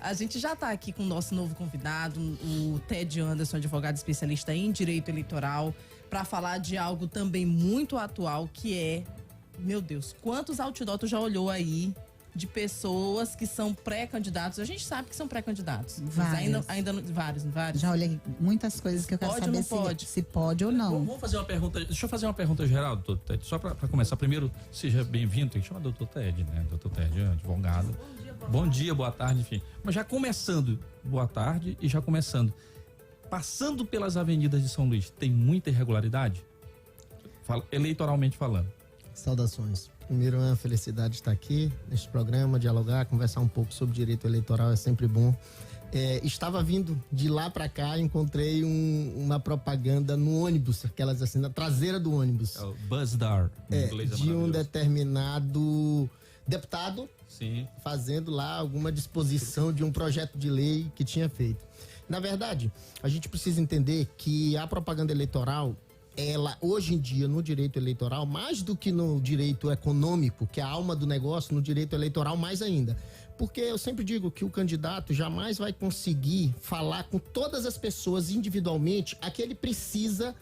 A gente já está aqui com o nosso novo convidado, o Ted Anderson, advogado especialista em direito eleitoral, para falar de algo também muito atual, que é, meu Deus, quantos outdoor tu já olhou aí de pessoas que são pré-candidatos? A gente sabe que são pré-candidatos. Vários. Já olhei muitas coisas que eu quero saber se pode ou não. Vamos fazer uma pergunta. Deixa eu fazer uma pergunta geral, doutor Ted. Só para começar. Primeiro, seja bem-vindo. Tem que chamar doutor Ted, né? Doutor Ted, advogado. Bom dia, boa tarde, enfim. Mas já começando, boa tarde e já começando. Passando pelas avenidas de São Luís, tem muita irregularidade? Eleitoralmente falando. Saudações. Primeiro, é uma felicidade estar aqui neste programa, dialogar, conversar um pouco sobre direito eleitoral, é sempre bom. Estava vindo de lá para cá, encontrei uma propaganda no ônibus, aquelas assim, na traseira do ônibus. É o BuzzDar, em inglês, de um determinado deputado. Sim. Fazendo lá alguma disposição de um projeto de lei que tinha feito. Na verdade, a gente precisa entender que a propaganda eleitoral, ela, hoje em dia, no direito eleitoral, mais do que no direito econômico, que é a alma do negócio, no direito eleitoral, mais ainda. Porque eu sempre digo que o candidato jamais vai conseguir falar com todas as pessoas individualmente a que ele precisa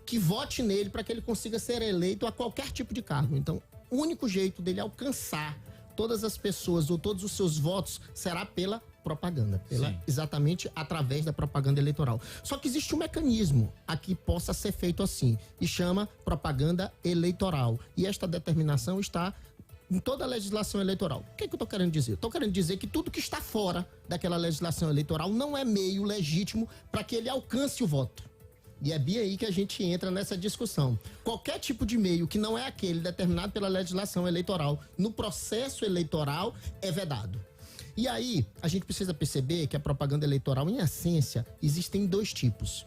que vote nele para que ele consiga ser eleito a qualquer tipo de cargo. Então, o único jeito dele alcançar todas as pessoas ou todos os seus votos será pela propaganda, exatamente através da propaganda eleitoral. Só que existe um mecanismo a que possa ser feito assim, e chama propaganda eleitoral. E esta determinação está em toda a legislação eleitoral. O que eu estou querendo dizer? Estou querendo dizer que tudo que está fora daquela legislação eleitoral não é meio legítimo para que ele alcance o voto. E é bem aí que a gente entra nessa discussão. Qualquer tipo de meio que não é aquele determinado pela legislação eleitoral no processo eleitoral é vedado. E aí, a gente precisa perceber que a propaganda eleitoral, em essência, existem dois tipos.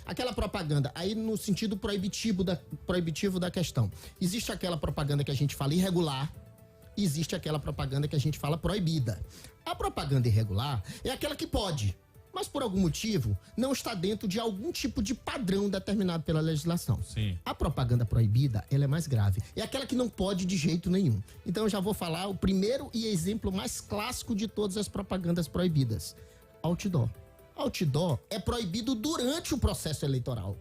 Aquela propaganda, aí no sentido proibitivo da questão. Existe aquela propaganda que a gente fala irregular, existe aquela propaganda que a gente fala proibida. A propaganda irregular é aquela que pode, mas por algum motivo não está dentro de algum tipo de padrão determinado pela legislação. Sim. A propaganda proibida, ela é mais grave. É aquela que não pode de jeito nenhum. Então eu já vou falar o primeiro e exemplo mais clássico de todas as propagandas proibidas. Outdoor. Outdoor é proibido durante o processo eleitoral.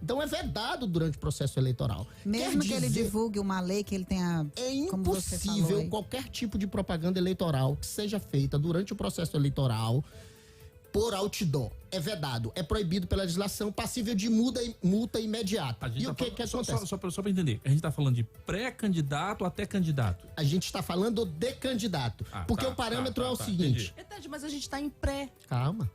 Então é vedado durante o processo eleitoral. Mesmo que ele divulgue uma lei que ele tenha... É impossível qualquer tipo de propaganda eleitoral que seja feita durante o processo eleitoral por outdoor. É vedado, é proibido pela legislação, passível de multa imediata. E o que acontece? Só para entender, a gente tá falando de pré-candidato até candidato. A gente está falando de candidato, porque o parâmetro é o seguinte... Mas a gente está em pré... Calma.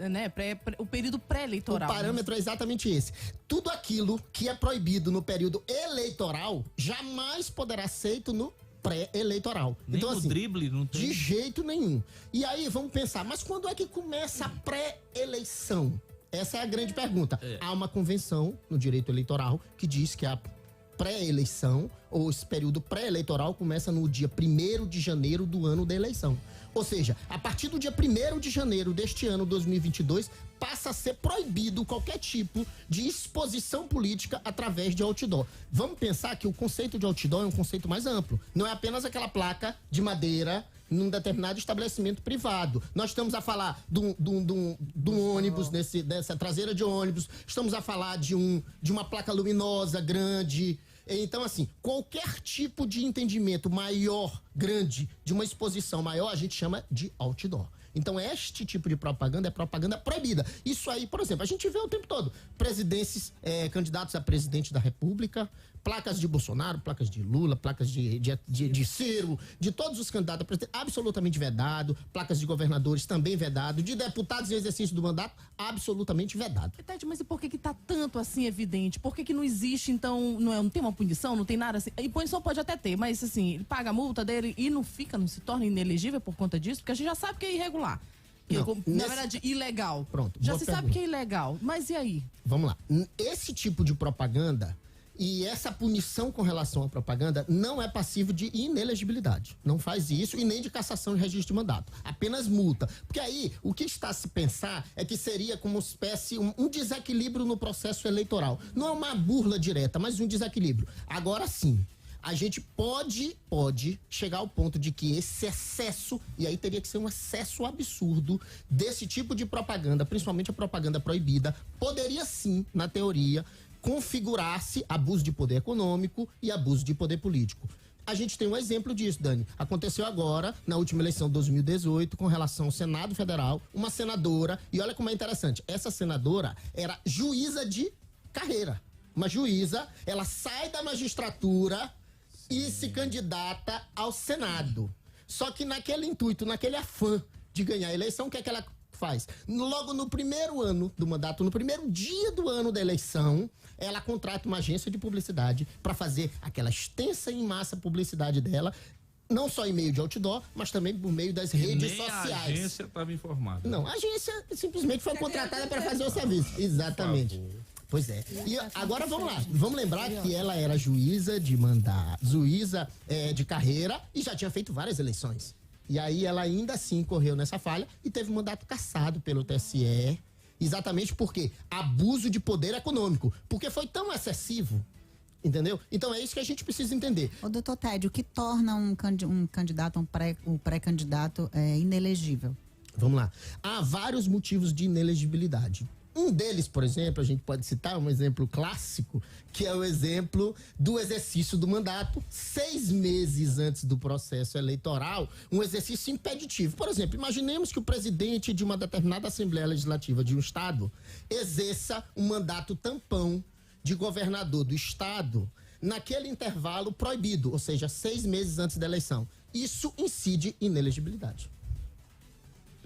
Né? O período pré-eleitoral. O parâmetro é exatamente esse. Tudo aquilo que é proibido no período eleitoral jamais poderá ser feito no pré-eleitoral. Nem então, assim, drible não tem. De jeito nenhum. E aí, vamos pensar, mas quando é que começa a pré-eleição? Essa é a grande pergunta. Há uma convenção no direito eleitoral que diz que a pré-eleição, ou esse período pré-eleitoral, começa no dia 1º de janeiro do ano da eleição. Ou seja, a partir do dia 1º de janeiro deste ano 2022, passa a ser proibido qualquer tipo de exposição política através de outdoor. Vamos pensar que o conceito de outdoor é um conceito mais amplo. Não é apenas aquela placa de madeira num determinado estabelecimento privado. Nós estamos a falar de um ônibus, dessa traseira de ônibus. Estamos a falar de uma placa luminosa, grande. Então, assim, qualquer tipo de entendimento maior, grande, de uma exposição maior, a gente chama de outdoor. Então, este tipo de propaganda é propaganda proibida. Isso aí, por exemplo, a gente vê o tempo todo. Candidatos a presidente da República, placas de Bolsonaro, placas de Lula, placas de Ciro, de todos os candidatos a presidente, absolutamente vedado. Placas de governadores também vedado. De deputados em exercício do mandato, absolutamente vedado. Tati, mas e por que tá tanto assim evidente? Por que não existe, então, não tem uma punição, não tem nada assim? E punição pode até ter, mas assim, ele paga a multa dele e não se torna inelegível por conta disso? Porque a gente já sabe que é irregular. Na verdade, ilegal. Pronto. Já se sabe que é ilegal. Mas e aí? Vamos lá. Esse tipo de propaganda e essa punição com relação à propaganda não é passível de inelegibilidade. Não faz isso e nem de cassação de registro de mandato. Apenas multa. Porque aí, o que está a se pensar é que seria como uma espécie, um desequilíbrio no processo eleitoral. Não é uma burla direta, mas um desequilíbrio. Agora sim, a gente pode chegar ao ponto de que esse excesso, e aí teria que ser um excesso absurdo desse tipo de propaganda, principalmente a propaganda proibida, poderia sim, na teoria, configurar-se abuso de poder econômico e abuso de poder político. A gente tem um exemplo disso, Dani. Aconteceu agora, na última eleição de 2018, com relação ao Senado Federal, uma senadora, e olha como é interessante, essa senadora era juíza de carreira. Uma juíza, ela sai da magistratura e se candidata ao Senado. Só que naquele intuito, naquele afã de ganhar a eleição, o que é que ela faz? Logo no primeiro ano do mandato, no primeiro dia do ano da eleição, ela contrata uma agência de publicidade para fazer aquela extensa em massa publicidade dela, não só em meio de outdoor, mas também por meio das redes sociais. A agência estava informada. Não, a agência simplesmente foi contratada para fazer o serviço. Exatamente. Pois é. E agora vamos lá. Vamos lembrar que ela era juíza de mandato, juíza de carreira e já tinha feito várias eleições. E aí ela ainda assim correu nessa falha e teve o mandato cassado pelo TSE. Exatamente porque abuso de poder econômico. Porque foi tão excessivo. Entendeu? Então é isso que a gente precisa entender. Ô, doutor Ted, o que torna um candidato, um pré-candidato inelegível? Vamos lá. Há vários motivos de inelegibilidade. Um deles, por exemplo, a gente pode citar um exemplo clássico, que é o exemplo do exercício do mandato 6 meses antes do processo eleitoral, um exercício impeditivo. Por exemplo, imaginemos que o presidente de uma determinada Assembleia Legislativa de um estado exerça um mandato tampão de governador do estado naquele intervalo proibido, ou seja, 6 meses antes da eleição. Isso incide em inelegibilidade.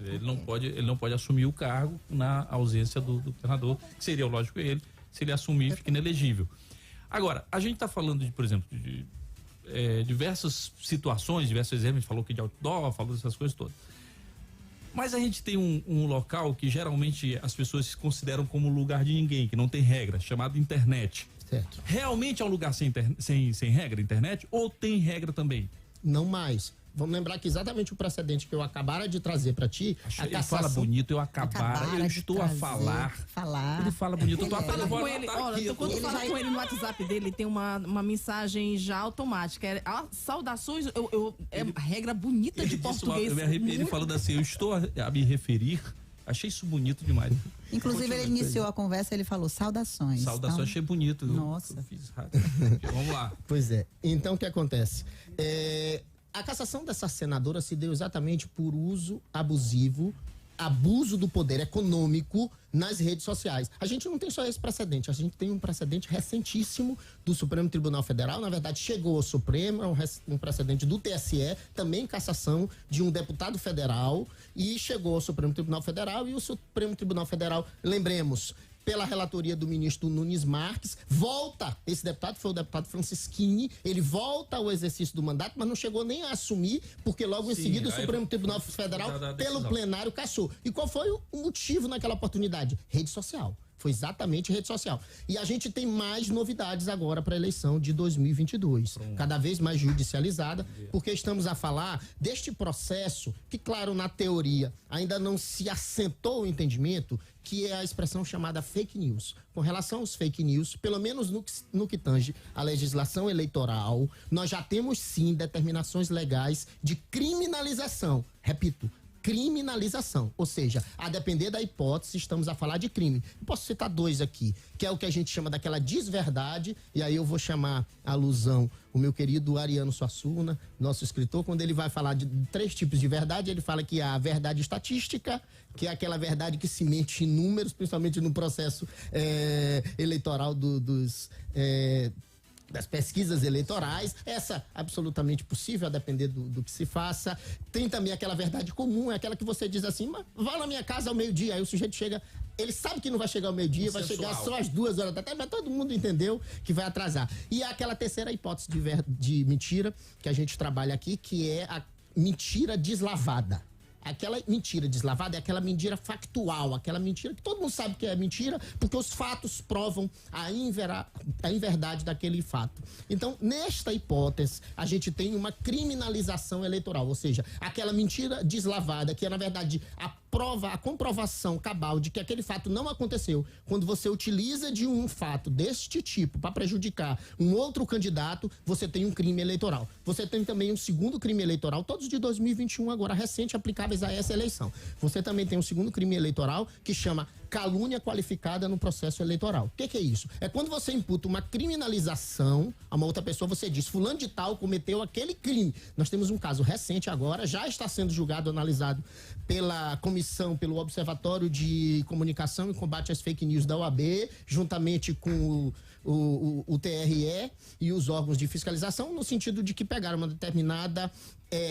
Ele não pode assumir o cargo na ausência do governador, que seria, lógico, ele. Se ele assumir, fica inelegível. Agora, a gente está falando, por exemplo, de diversas situações, diversos exemplos. A gente falou aqui de outdoor, falou dessas coisas todas. Mas a gente tem um local que geralmente as pessoas se consideram como lugar de ninguém, que não tem regra, chamado internet. Certo. Realmente é um lugar sem regra, internet, ou tem regra também? Não mais. Vamos lembrar que exatamente o precedente que eu acabara de trazer para ti. Ele fala bonito, eu estou a falar. Ele fala bonito, eu tô a falar. Com ele, olha, quando fala com ele no WhatsApp dele, tem uma mensagem já automática. Saudações, é regra bonita de português. Eu me arrepiei ele falando assim, eu estou a me referir. Achei isso bonito demais. Inclusive, ele iniciou a conversa, ele falou saudações. Saudações, então, achei bonito. Nossa. Eu fiz rápido. Vamos lá. Pois é. Então, o que acontece? A cassação dessa senadora se deu exatamente por uso abusivo, abuso do poder econômico nas redes sociais. A gente não tem só esse precedente, a gente tem um precedente recentíssimo do Supremo Tribunal Federal. Na verdade, chegou ao Supremo, um precedente do TSE, também cassação de um deputado federal, e chegou ao Supremo Tribunal Federal, e o Supremo Tribunal Federal, lembremos, pela relatoria do ministro Nunes Marques, volta, esse deputado foi o deputado Francisquini, ele volta ao exercício do mandato, mas não chegou nem a assumir, porque logo em seguida o Supremo Tribunal Federal, pelo plenário, cassou. E qual foi o motivo naquela oportunidade? Rede social. Foi exatamente rede social. E a gente tem mais novidades agora para a eleição de 2022. Cada vez mais judicializada, porque estamos a falar deste processo que, claro, na teoria ainda não se assentou o entendimento, que é a expressão chamada fake news. Com relação aos fake news, pelo menos no que tange a legislação eleitoral, nós já temos sim determinações legais de criminalização. Repito, criminalização, ou seja, a depender da hipótese, estamos a falar de crime. Eu posso citar 2 aqui, que é o que a gente chama daquela desverdade, e aí eu vou chamar a alusão o meu querido Ariano Suassuna, nosso escritor, quando ele vai falar de 3 tipos de verdade, ele fala que há a verdade estatística, que é aquela verdade que se mente em números, principalmente no processo eleitoral das pesquisas eleitorais, essa absolutamente possível, a depender do que se faça. Tem também aquela verdade comum, é aquela que você diz assim, mas vá na minha casa ao meio-dia, aí o sujeito chega, ele sabe que não vai chegar ao meio-dia, vai chegar só às 2 horas da tarde, mas todo mundo entendeu que vai atrasar. E aquela terceira hipótese de mentira que a gente trabalha aqui, que é a mentira deslavada. Aquela mentira deslavada é aquela mentira factual, aquela mentira que todo mundo sabe que é mentira, porque os fatos provam a inverdade daquele fato. Então, nesta hipótese, a gente tem uma criminalização eleitoral, ou seja, aquela mentira deslavada, que é, na verdade, a a comprovação cabal de que aquele fato não aconteceu, quando você utiliza de um fato deste tipo para prejudicar um outro candidato, você tem um crime eleitoral. Você tem também um segundo crime eleitoral, todos de 2021 agora, recente, aplicáveis a essa eleição. Você também tem um segundo crime eleitoral que chama calúnia qualificada no processo eleitoral. O que é isso? É quando você imputa uma criminalização a uma outra pessoa, você diz, fulano de tal cometeu aquele crime. Nós temos um caso recente agora, já está sendo julgado, analisado pela comissão, pelo Observatório de Comunicação e Combate às Fake News da OAB, juntamente com o TRE e os órgãos de fiscalização, no sentido de que pegaram uma determinada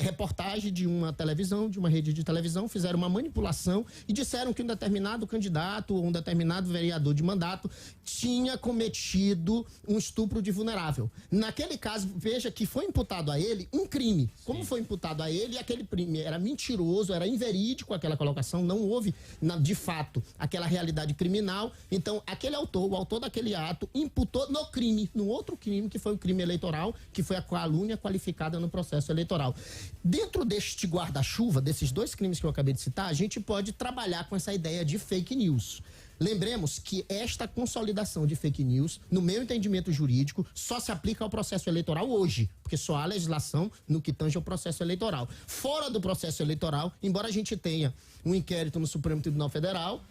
reportagem de uma televisão, de uma rede de televisão, fizeram uma manipulação e disseram que um determinado candidato ou um determinado vereador de mandato tinha cometido um estupro de vulnerável. Naquele caso, veja que foi imputado a ele um crime. Como foi imputado a ele, aquele crime era mentiroso, era inverídico aquela colocação, não houve, de fato, aquela realidade criminal. Então, aquele autor, o autor daquele ato, imputou no crime, no outro crime, que foi o crime eleitoral, que foi a calúnia qualificada no processo eleitoral. Dentro deste guarda-chuva, desses dois crimes que eu acabei de citar, a gente pode trabalhar com essa ideia de fake news. Lembremos que esta consolidação de fake news, no meu entendimento jurídico, só se aplica ao processo eleitoral hoje, porque só há legislação no que tange ao processo eleitoral. Fora do processo eleitoral, embora a gente tenha um inquérito no Supremo Tribunal Federal,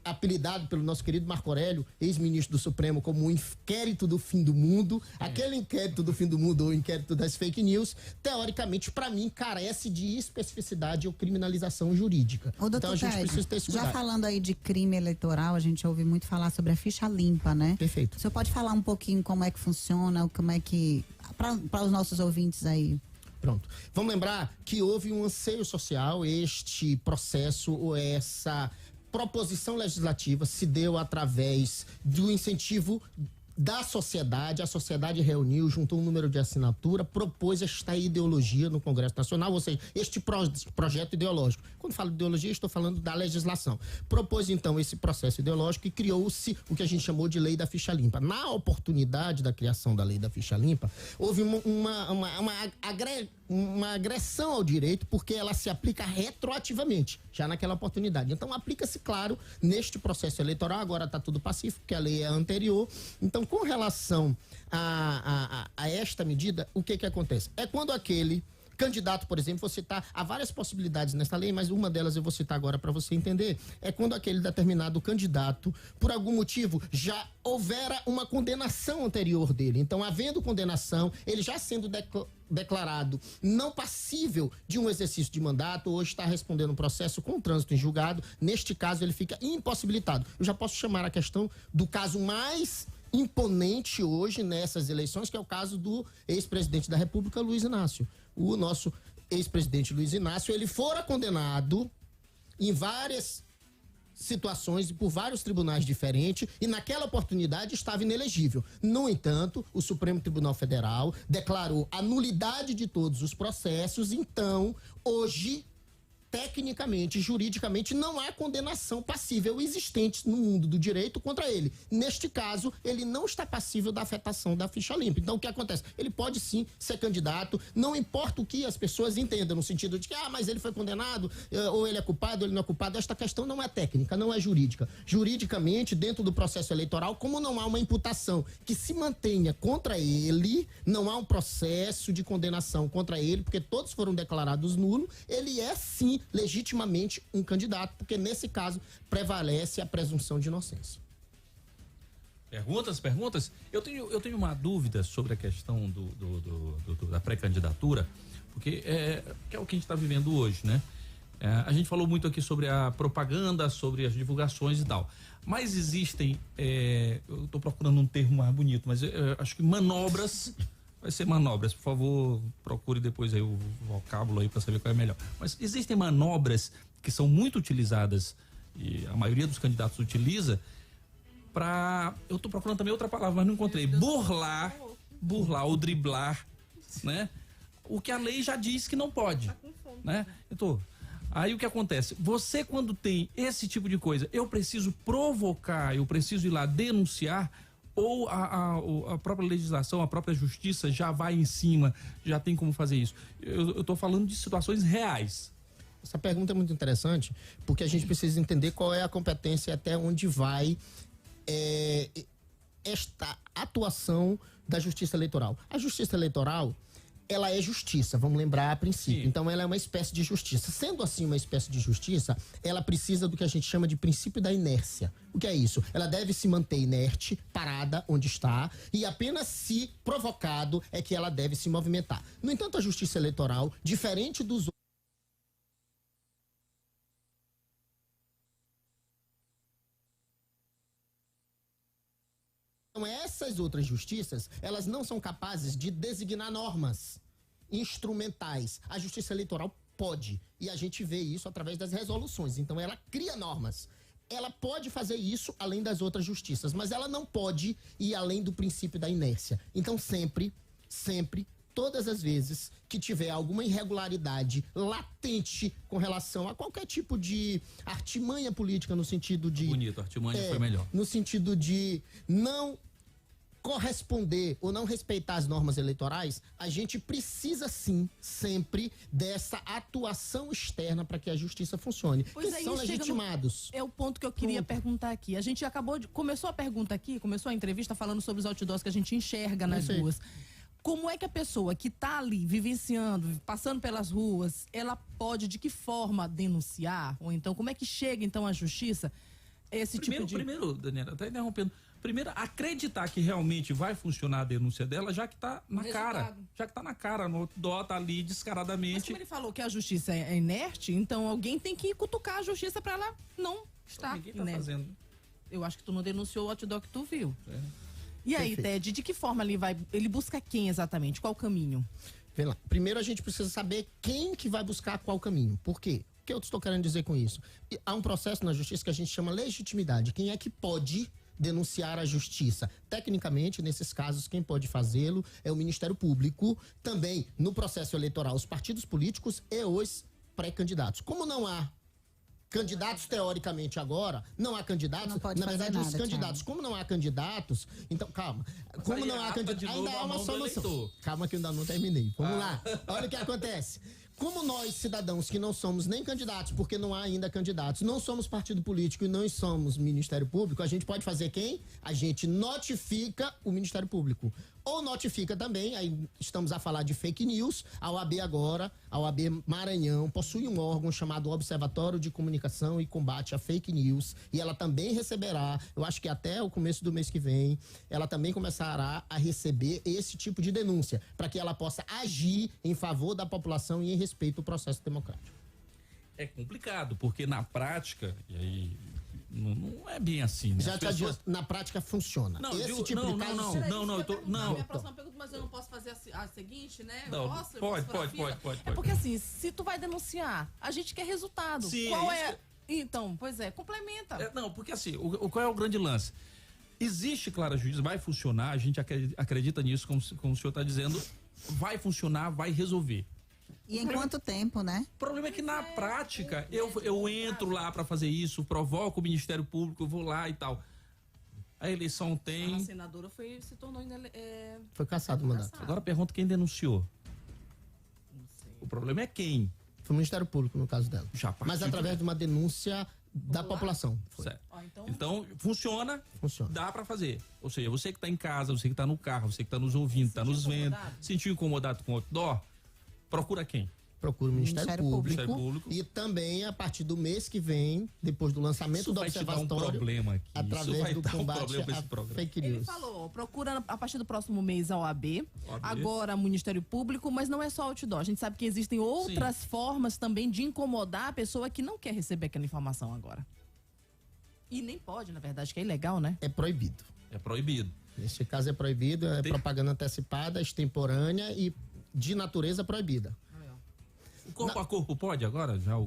apelidado pelo nosso querido Marco Aurélio, ex-ministro do Supremo, como o inquérito do fim do mundo, aquele inquérito do fim do mundo, ou o inquérito das fake news, teoricamente, para mim, carece de especificidade ou criminalização jurídica. Então a gente precisa ter esse cuidado. Já falando aí de crime eleitoral, a gente ouve muito falar sobre a ficha limpa, né? Perfeito. O senhor pode falar um pouquinho como é que funciona, como é que... para os nossos ouvintes aí. Pronto. Vamos lembrar que houve um anseio social, este processo ou essa proposição legislativa se deu através do incentivo da sociedade. A sociedade reuniu, juntou um número de assinatura, propôs esta ideologia no Congresso Nacional, ou seja, este projeto ideológico. Quando falo de ideologia, estou falando da legislação. Propôs, então, esse processo ideológico e criou-se o que a gente chamou de Lei da Ficha Limpa. Na oportunidade da criação da Lei da Ficha Limpa, houve uma agressão ao direito, porque ela se aplica retroativamente, já naquela oportunidade. Então, aplica-se, claro, neste processo eleitoral. Agora está tudo pacífico, porque a lei é anterior. Então, com relação a esta medida, o que acontece? É quando aquele candidato, por exemplo, vou citar, há várias possibilidades nessa lei, mas uma delas eu vou citar agora para você entender, é quando aquele determinado candidato, por algum motivo, já houvera uma condenação anterior dele. Então, havendo condenação, ele já sendo declarado não passível de um exercício de mandato, hoje está respondendo um processo com trânsito em julgado, neste caso ele fica impossibilitado. Eu já posso chamar a questão do caso mais imponente hoje nessas eleições, que é o caso do ex-presidente da República, Luiz Inácio. O nosso ex-presidente Luiz Inácio, ele fora condenado em várias situações e por vários tribunais diferentes, e naquela oportunidade estava inelegível. No entanto, o Supremo Tribunal Federal declarou a nulidade de todos os processos. Então, hoje, tecnicamente, juridicamente, não há condenação passível existente no mundo do direito contra ele. Neste caso, ele não está passível da afetação da ficha limpa. Então, o que acontece? Ele pode sim ser candidato, não importa o que as pessoas entendam, no sentido de que, mas ele foi condenado, ou ele é culpado, ou ele não é culpado. Esta questão não é técnica, não é jurídica. Juridicamente, dentro do processo eleitoral, como não há uma imputação que se mantenha contra ele, não há um processo de condenação contra ele, porque todos foram declarados nulos, ele é sim legitimamente um candidato, porque nesse caso prevalece a presunção de inocência. Perguntas? Eu tenho uma dúvida sobre a questão da pré-candidatura, porque que é o que a gente está vivendo hoje, né? A gente falou muito aqui sobre a propaganda, sobre as divulgações e tal, mas existem, eu estou procurando um termo mais bonito, mas eu acho que manobras. Vai ser manobras, por favor, procure depois aí o vocábulo aí para saber qual é melhor. Mas existem manobras que são muito utilizadas, e a maioria dos candidatos utiliza, para, eu tô procurando também outra palavra, mas não encontrei, burlar ou driblar, né? O que a lei já diz que não pode, né? Aí o que acontece? Você, quando tem esse tipo de coisa, eu preciso provocar, eu preciso ir lá denunciar, ou a própria legislação, a própria justiça já vai em cima, já tem como fazer isso? Eu tô falando de situações reais. Essa pergunta é muito interessante, porque a gente precisa entender qual é a competência e até onde vai esta atuação da Justiça Eleitoral. A Justiça Eleitoral, ela é justiça, vamos lembrar a princípio. Sim. Então, ela é uma espécie de justiça. Sendo assim uma espécie de justiça, ela precisa do que a gente chama de princípio da inércia. O que é isso? Ela deve se manter inerte, parada onde está, e apenas se provocado é que ela deve se movimentar. No entanto, a Justiça Eleitoral, diferente dos Então, essas outras justiças, elas não são capazes de designar normas instrumentais. A Justiça Eleitoral pode, e a gente vê isso através das resoluções. Então, ela cria normas. Ela pode fazer isso além das outras justiças, mas ela não pode ir além do princípio da inércia. Então, sempre, todas as vezes que tiver alguma irregularidade latente com relação a qualquer tipo de artimanha política, no sentido de... Bonito, a artimanha foi melhor. No sentido de não corresponder ou não respeitar as normas eleitorais, a gente precisa sim, sempre, dessa atuação externa para que a justiça funcione. Pois que são legitimados. É o ponto que eu queria perguntar aqui. A gente começou a pergunta aqui, começou a entrevista falando sobre os outdoors que a gente enxerga nas ruas. Como é que a pessoa que está ali vivenciando, passando pelas ruas, ela pode, de que forma, denunciar? Ou então, como é que chega então à justiça esse tipo de... Primeiro, Daniela, até interrompendo. Primeiro, acreditar que realmente vai funcionar a denúncia dela, já que tá na cara. Já que tá na cara, no outdoor, tá ali descaradamente. Mas como ele falou que a justiça é inerte, então alguém tem que cutucar a justiça para ela não estar Ninguém tá inerte. fazendo. Eu acho que tu não denunciou o outdoor que tu viu. É. E aí, Perfeito. Ted, de que forma ele busca quem exatamente? Qual o caminho? Vem lá. Primeiro a gente precisa saber quem que vai buscar qual caminho. Por quê? O que eu estou querendo dizer com isso? Há um processo na justiça que a gente chama legitimidade. Quem é que pode denunciar a justiça? Tecnicamente, nesses casos, quem pode fazê-lo é o Ministério Público. Também, no processo eleitoral, os partidos políticos e os pré-candidatos. Como não há candidatos, teoricamente, agora, não há candidatos, Não pode na fazer verdade, os nada, candidatos, Thiago. como não há candidatos, então, calma, como aí não há ata de candidatos, novo ainda há a uma mão do solução. eleitor. Calma que eu ainda não terminei. Vamos lá. Olha o que acontece. Como nós, cidadãos, que não somos nem candidatos, porque não há ainda candidatos, não somos partido político e não somos Ministério Público, a gente pode fazer quem? A gente notifica o Ministério Público. Ou notifica também, aí estamos a falar de fake news, a OAB agora, a OAB Maranhão, possui um órgão chamado Observatório de Comunicação e Combate a Fake News, e ela também receberá, eu acho que até o começo do mês que vem, ela também começará a receber esse tipo de denúncia, para que ela possa agir em favor da população e em respeito ao processo democrático. É complicado, porque na prática, e aí não é bem assim, né? Já As te pessoas- adianto, na prática funciona. Não, Esse digo- tipo não, de caso... não, sim. eu tô- não. Minha próxima pergunta, mas eu não posso fazer a seguinte, né? Não, Eu posso? Eu pode, posso furar a pode, fila? pode. É porque assim, se tu vai denunciar, a gente quer resultado. Sim, Qual é é? isso Então, pois é, complementa. Não, porque assim, qual é o grande lance? Existe, claro, a justiça, vai funcionar, a gente acredita nisso, como o senhor está dizendo, vai funcionar, vai resolver. E em quanto tempo, né? O problema é que na prática, eu entro lá para fazer isso, provoco o Ministério Público, eu vou lá e tal. A eleição A tem... senadora se tornou Foi cassado o mandato. Agora pergunta quem denunciou. não sei. O problema é quem. Foi o Ministério Público, no caso dela. Já partiu Mas através de uma denúncia da Popular? população. Foi. Certo. Ó, Então, funciona, Funciona. dá pra fazer. Ou seja, você que tá em casa, você que tá no carro, você que tá nos ouvindo, tá nos vendo, sentiu incomodado com o outdoor, procura quem? Procura o Ministério Ministério Público, Ministério Público. E também, a partir do mês que vem, depois do lançamento Isso do vai te dar um observatório, problema aqui. Isso através vai do dar um combate problema pra a esse programa. fake Ele news. falou, procura a partir do próximo mês a OAB, OAB. agora o Ministério Público, mas não é só outdoor. A gente sabe que existem outras formas também de incomodar a pessoa que não quer receber aquela informação agora. E nem pode, na verdade, que é ilegal, né? É proibido. É proibido. Neste caso é proibido, é Tem- propaganda antecipada, extemporânea e de natureza proibida. O corpo a corpo pode agora? Já o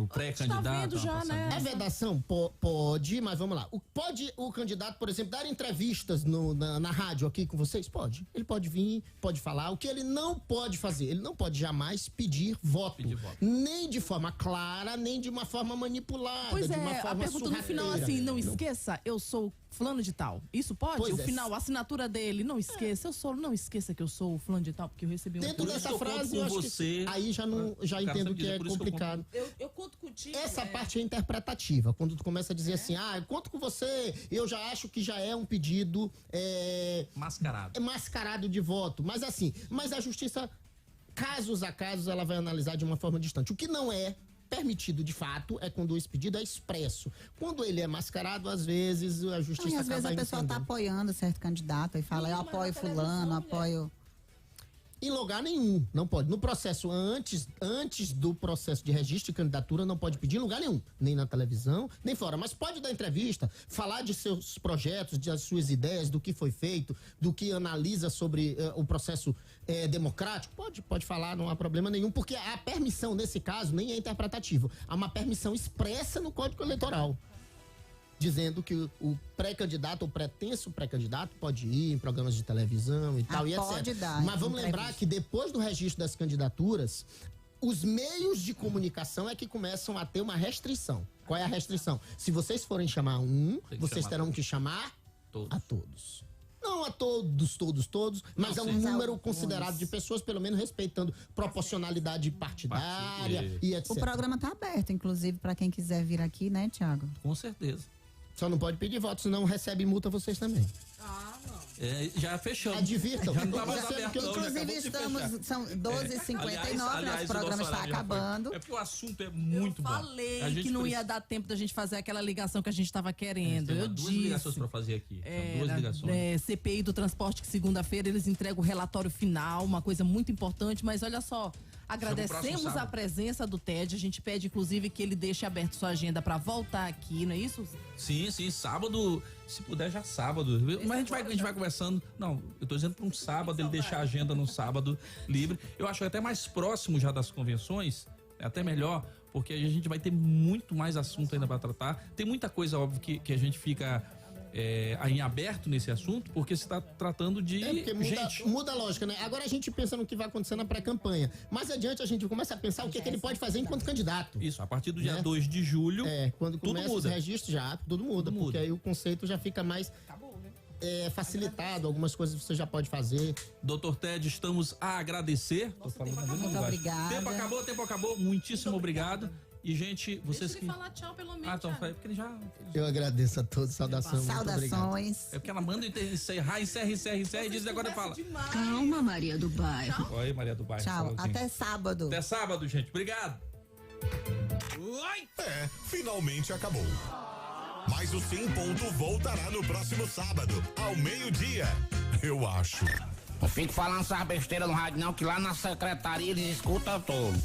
pré-candidato? Tá vendo já, uma né? A vedação pode, mas vamos lá. Pode o candidato, por exemplo, dar entrevistas na rádio aqui com vocês? Pode. Ele pode vir, pode falar. O que ele não pode fazer? Ele não pode jamais pedir voto. Pedir voto. Nem de forma clara, nem de uma forma manipulada, Pois de uma é, a forma pergunta no final sorrateira. assim, não esqueça, eu sou fulano de tal. Isso pode? Pois O é. final, a assinatura dele, não esqueça, não esqueça que eu sou o fulano de tal, porque eu recebi um... Dentro Por isso dessa que eu conto frase, com eu acho você. que aí já entendo que é Por isso que eu complicado. Eu conto contigo. Essa parte é interpretativa, quando tu começa a dizer assim, eu conto com você, eu já acho que já é um pedido Mascarado. mascarado de voto. Mas assim, mas a justiça, casos a casos, ela vai analisar de uma forma distante. O que não é permitido de fato é quando esse pedido é expresso. Quando ele é mascarado, às vezes a justiça Não, e às vezes a acaba pessoa tá entendendo. apoiando certo candidato e fala, eu apoio fulano, apoio... Em lugar nenhum, não pode. No processo, antes do processo de registro de candidatura, não pode pedir em lugar nenhum. Nem na televisão, nem fora. Mas pode dar entrevista, falar de seus projetos, das suas ideias, do que foi feito, do que analisa sobre o processo democrático. Pode falar, não há problema nenhum, porque a permissão, nesse caso, nem é interpretativa. Há uma permissão expressa no Código Eleitoral, dizendo que o pré-candidato ou pretenso pré-candidato pode ir em programas de televisão e tal, e etc. Pode dar. Mas vamos lembrar que depois do registro das candidaturas, os meios de comunicação é que começam a ter uma restrição. Qual é a restrição? Se vocês forem chamar que vocês chamar terão que chamar Todos. a todos. Não a todos, mas Não, é um sim. número Alguns. considerado de pessoas, pelo menos respeitando proporcionalidade partidária e etc. O programa tá aberto, inclusive, para quem quiser vir aqui, né, Thiago? Com certeza. Só não pode pedir voto, senão recebe multa vocês também. Já fechamos. Advirtam. Já não tá mais Percebe aberto, que eu- não, já Inclusive, acabou de fechar. são 12h59, Aliás, nosso o programa nosso está horário já foi. acabando. É porque o assunto é muito Eu bom. falei A gente que não ia precisa- dar tempo da gente fazer aquela ligação que a gente estava querendo. Tem Eu duas ligações disse. pra fazer aqui. São duas ligações. CPI do transporte, que segunda-feira eles entregam o relatório final, uma coisa muito importante, mas olha só, agradecemos próximo a sábado. presença do Ted, a gente pede inclusive que ele deixe aberto sua agenda para voltar aqui, não é isso? Sim, sábado, se puder já sábado. Mas a gente vai conversando. Não, eu tô dizendo para um sábado, ele deixar a agenda no sábado livre. Eu acho até mais próximo já das convenções, é até melhor, porque a gente vai ter muito mais assunto ainda para tratar. Tem muita coisa, óbvio, que a gente fica em aberto nesse assunto, porque se está tratando de Porque gente. muda a lógica, né? Agora a gente pensa no que vai acontecer na pré-campanha. Mais adiante a gente começa a pensar o que ele pode fazer enquanto candidato. Isso, a partir do dia Né? 2 de julho, Quando tudo começa os muda. registros já, tudo muda, Tudo porque muda. aí o conceito já fica mais facilitado, algumas coisas você já pode fazer. Doutor Ted, estamos a agradecer. Tô falando na mesma Muito linguagem. obrigada. Tempo acabou. Muitíssimo obrigado. E, gente, vocês Deixa que. ele falar tchau pelo menos. Então, Thiago. é porque ele já. Eu agradeço a todos, saudação, muito obrigado. Saudações. É porque ela manda encerra e diz agora fala. Calma, Maria do Bairro. Oi, Maria do Bairro. Tchau. falou assim. Até sábado. Até sábado, gente. Obrigado. Finalmente acabou. Mas o Sim Ponto voltará no próximo sábado, ao meio-dia. Eu acho. Não fique falando essas besteiras no rádio não, que lá na secretaria eles escutam tudo.